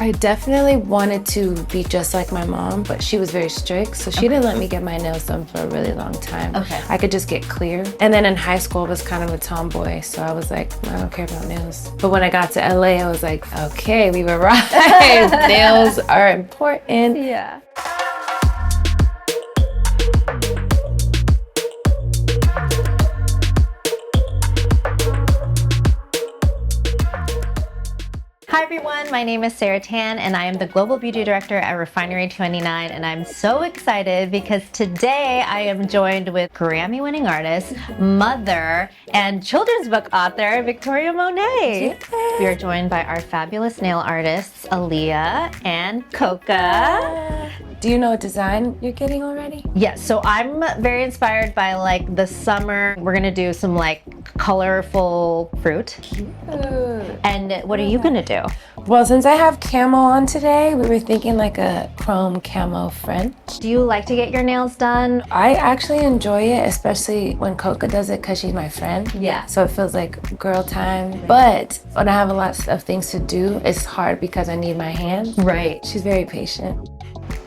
I definitely wanted to be just like my mom, but she was very strict, so she didn't let me get my nails done for a really long time. Okay. I could just get clear. And then in high school, I was kind of a tomboy, so I was like, I don't care about nails. But when I got to LA, I was like, okay, we've arrived. Nails are important. Yeah. Hi everyone, my name is Sara and I am the Global Beauty Director at Refinery29, and I'm so excited because today I am joined with Grammy-winning artist, mother, and children's book author, Victoria Monét. Yes. We are joined by our fabulous nail artists, Aaliyah and Coca. Do you know what design you're getting already? Yes, so I'm very inspired by like the summer. We're gonna do some like colorful fruit. Cute. And what are you gonna do? Well, since I have camo on today, we were thinking like a chrome camo French. Do you like to get your nails done? I actually enjoy it, especially when Coca does it because she's my friend. Yeah. So it feels like girl time. But when I have a lot of things to do, it's hard because I need my hand. Right. She's very patient.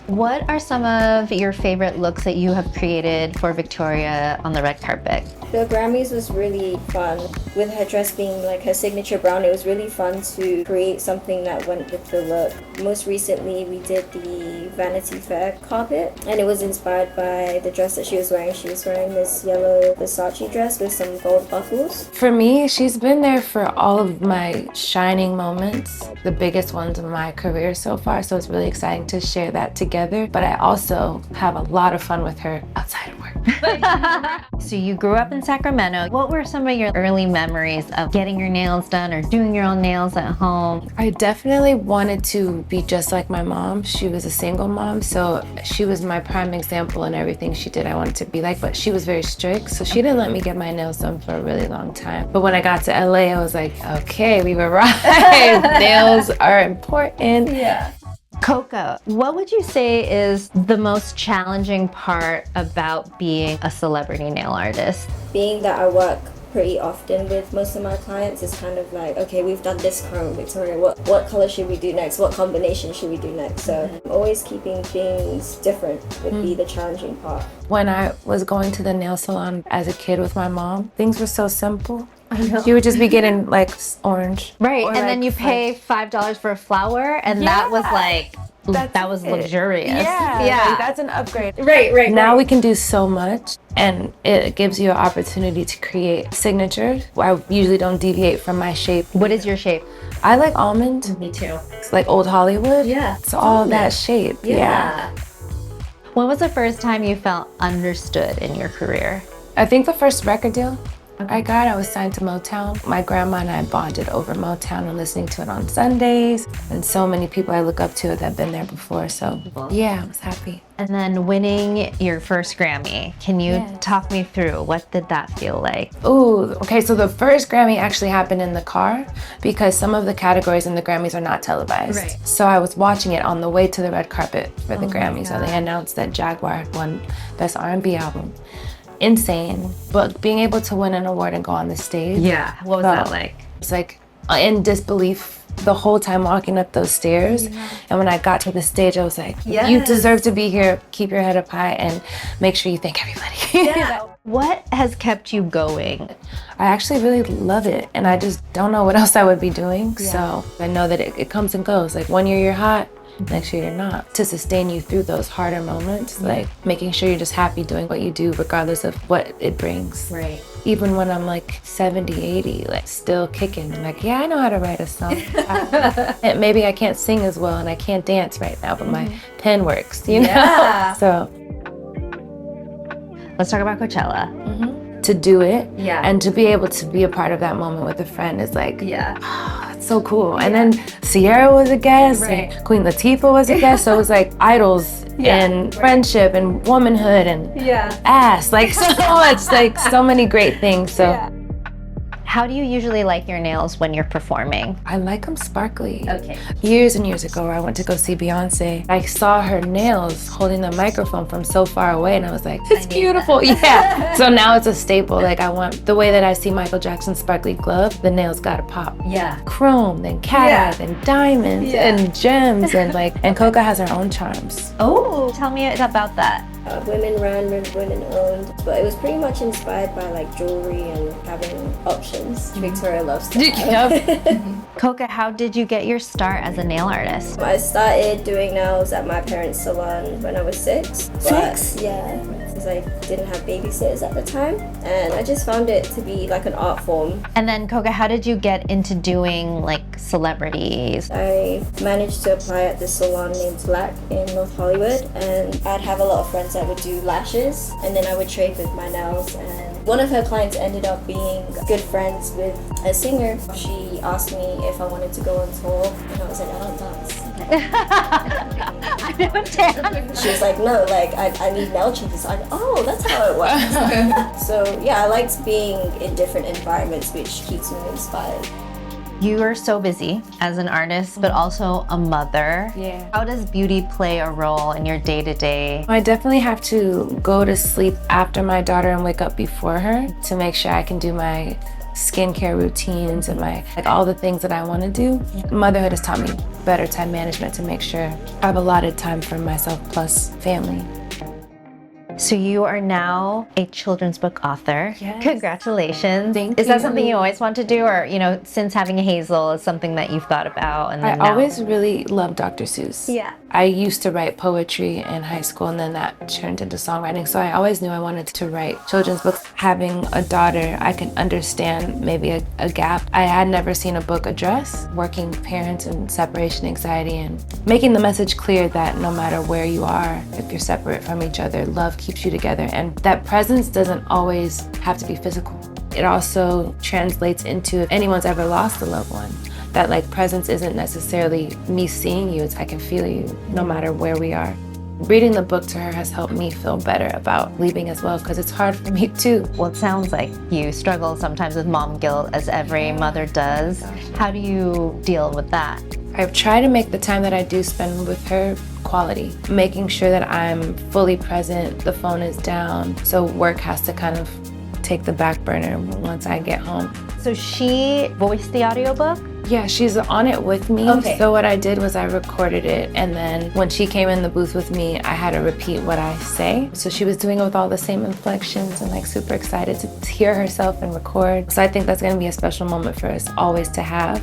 What are some of your favorite looks that you have created for Victoria on the red carpet? The Grammys was really fun. With her dress being like her signature brown, it was really fun to create something that went with the look. Most recently, we did the Vanity Fair carpet, and it was inspired by the dress that she was wearing. She was wearing this yellow Versace dress with some gold buckles. For me, she's been there for all of my shining moments, the biggest ones of my career so far, so it's really exciting to share that together. But I also have a lot of fun with her outside of work. So you grew up in Sacramento. What were some of your early memories of getting your nails done or doing your own nails at home? I definitely wanted to be just like my mom. She was a single mom, so she was my prime example in everything she did. I wanted to be like, but she was very strict, so she didn't let me get my nails done for a really long time. But when I got to LA, I was like, okay, we've arrived. Nails are important. Yeah. Coca, what would you say is the most challenging part about being a celebrity nail artist? Being that I work pretty often with most of my clients, it's kind of like, okay, we've done this chrome, Victoria, what color should we do next? What combination should we do next? So always keeping things different would be the challenging part. When I was going to the nail salon as a kid with my mom, things were so simple. I know. You would just be getting like orange. Right, or and then you pay $5 for a flower, and that was like, that was luxurious. Yeah. Like, that's an upgrade. Right. Now we can do so much, and it gives you an opportunity to create signatures. I usually don't deviate from my shape. What is your shape? I like almond. Me too. It's like old Hollywood. Yeah. It's all that shape. Yeah. When was the first time you felt understood in your career? I think the first record deal I was signed to Motown. My grandma and I bonded over Motown and listening to it on Sundays. And so many people I look up to that have been there before. So yeah, I was happy. And then winning your first Grammy. Can you Yes. talk me through what did that feel like? Ooh, okay, so the first Grammy actually happened in the car because some of the categories in the Grammys are not televised. Right. So I was watching it on the way to the red carpet for the Oh my Grammys. So they gosh. announced that Jaguar had won Best R&B Album. Insane, but being able to win an award and go on the stage. Yeah, what was that like? It's like in disbelief the whole time walking up those stairs. And when I got to the stage, I was like, you Yes. deserve to be here. Keep your head up high and make sure you thank everybody. What has kept you going? I actually really love it, and I just don't know what else I would be doing. So I know that it comes and goes. Like 1 year you're hot, next year you're not. To sustain you through those harder moments, like making sure you're just happy doing what you do regardless of what it brings. Right. Even when I'm like 70, 80, like still kicking. I'm like, yeah, I know how to write a song. And maybe I can't sing as well and I can't dance right now, but my pen works, you know? Yeah. So Let's talk about Coachella. to do it Yeah. and to be able to be a part of that moment with a friend is like, Yeah. that's so cool. And then Sierra was a guest, Right. and Queen Latifah was a guest, so it was like idols and friendship and womanhood and ass, like so much, like so many great things. So How do you usually like your nails when you're performing? I like them sparkly. Okay. Years and years ago, I went to go see Beyonce. I saw her nails holding the microphone from so far away, and I was like, it's beautiful. Yeah. So now it's a staple. Like, I want the way that I see Michael Jackson's sparkly glove, the nails gotta pop. Yeah. Chrome, then cat eye, then diamonds, and gems, and Coca has her own charms. Oh, tell me about that. Women run, women owned, but it was pretty much inspired by like jewelry and having options. Victoria loves to have. Coca, how did you get your start as a nail artist? I started doing nails at my parents' salon when I was 6. Six? Yeah, because I didn't have babysitters at the time, and I just found it to be like an art form. And then Coca, how did you get into doing like celebrities? I managed to apply at this salon named Black in North Hollywood, and I'd have a lot of friends that would do lashes, and then I would trade with my nails. And one of her clients ended up being good friends with a singer. She asked me if I wanted to go on tour, and I was like, I don't dance. I don't dance. She was like, no, like I need nail changes. I'm like, oh, that's how it works. So yeah, I liked being in different environments, which keeps me inspired. You are so busy as an artist, but also a mother. Yeah. How does beauty play a role in your day-to-day? I definitely have to go to sleep after my daughter and wake up before her to make sure I can do my skincare routines and all the things that I want to do. Motherhood has taught me better time management to make sure I have allotted time for myself plus family. So you are now a children's book author. Yes. Congratulations. Thank Is that you. something you always want to do, or since having a Hazel is something that you've thought about? And then I always really loved Dr. Seuss. Yeah. I used to write poetry in high school, and then that turned into songwriting. So I always knew I wanted to write children's books. Having a daughter, I can understand maybe a gap. I had never seen a book address working parents and separation anxiety, and making the message clear that no matter where you are, if you're separate from each other, love keeps you together. And that presence doesn't always have to be physical. It also translates into if anyone's ever lost a loved one, that like presence isn't necessarily me seeing you, it's I can feel you no matter where we are. Reading the book to her has helped me feel better about leaving as well, because it's hard for me too. Well, it sounds like you struggle sometimes with mom guilt, as every mother does. How do you deal with that? I've tried to make the time that I do spend with her quality, making sure that I'm fully present, the phone is down, so work has to kind of take the back burner once I get home. So she voiced the audiobook? Yeah, she's on it with me. Okay. So what I did was I recorded it, and then when she came in the booth with me, I had to repeat what I say. So she was doing it with all the same inflections and like super excited to hear herself and record. So I think that's gonna be a special moment for us always to have.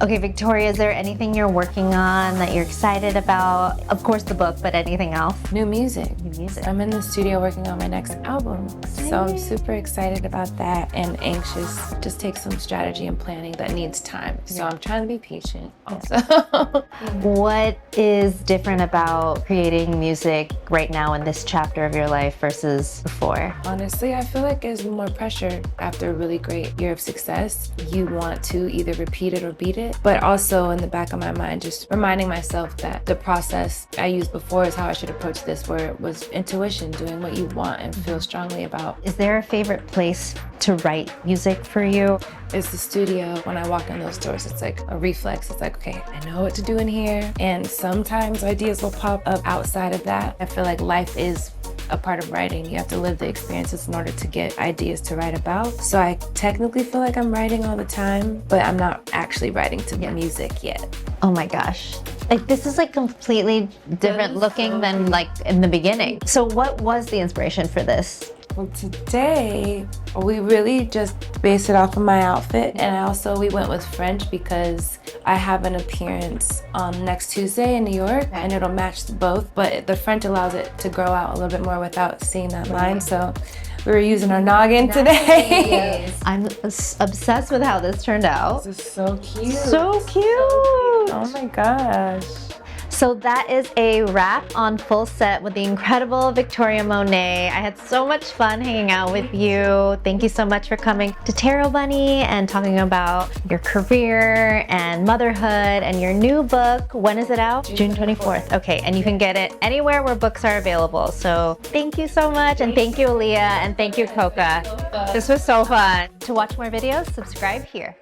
Okay, Victoria, is there anything you're working on that you're excited about? Of course the book, but anything else? New music. New music. I'm in the studio working on my next album. So I'm super excited about that and anxious. Just takes some strategy and planning that needs time. So I'm trying to be patient also. What is different about creating music right now in this chapter of your life versus before? Honestly, I feel like there's more pressure after a really great year of success. You want to either repeat it or beat it. But also in the back of my mind, just reminding myself that the process I used before is how I should approach this, where it was intuition, doing what you want and feel strongly about. Is there a favorite place to write music for you? It's the studio. When I walk in those doors, it's like a reflex. It's like, okay, I know what to do in here. And sometimes ideas will pop up outside of that. I feel like life is a part of writing. You have to live the experiences in order to get ideas to write about. So I technically feel like I'm writing all the time, but I'm not actually writing to music yet. Oh my gosh. Like this is like completely different looking than like in the beginning. So what was the inspiration for this? Well, today we really just based it off of my outfit, and also we went with French because I have an appearance next Tuesday in New York, and it'll match both, but the French allows it to grow out a little bit more without seeing that line, so we were using our noggin today. I'm obsessed with how this turned out. This is so cute. So cute. Oh my gosh. So that is a wrap on Full Set with the incredible Victoria Monét. I had so much fun hanging out with you. Thank you so much for coming to Taro Bunny and talking about your career and motherhood and your new book. When is it out? June 24th. Okay, and you can get it anywhere where books are available. So thank you so much, and thank you, Aaliyah, and thank you, Coca. This was so fun. To watch more videos, subscribe here.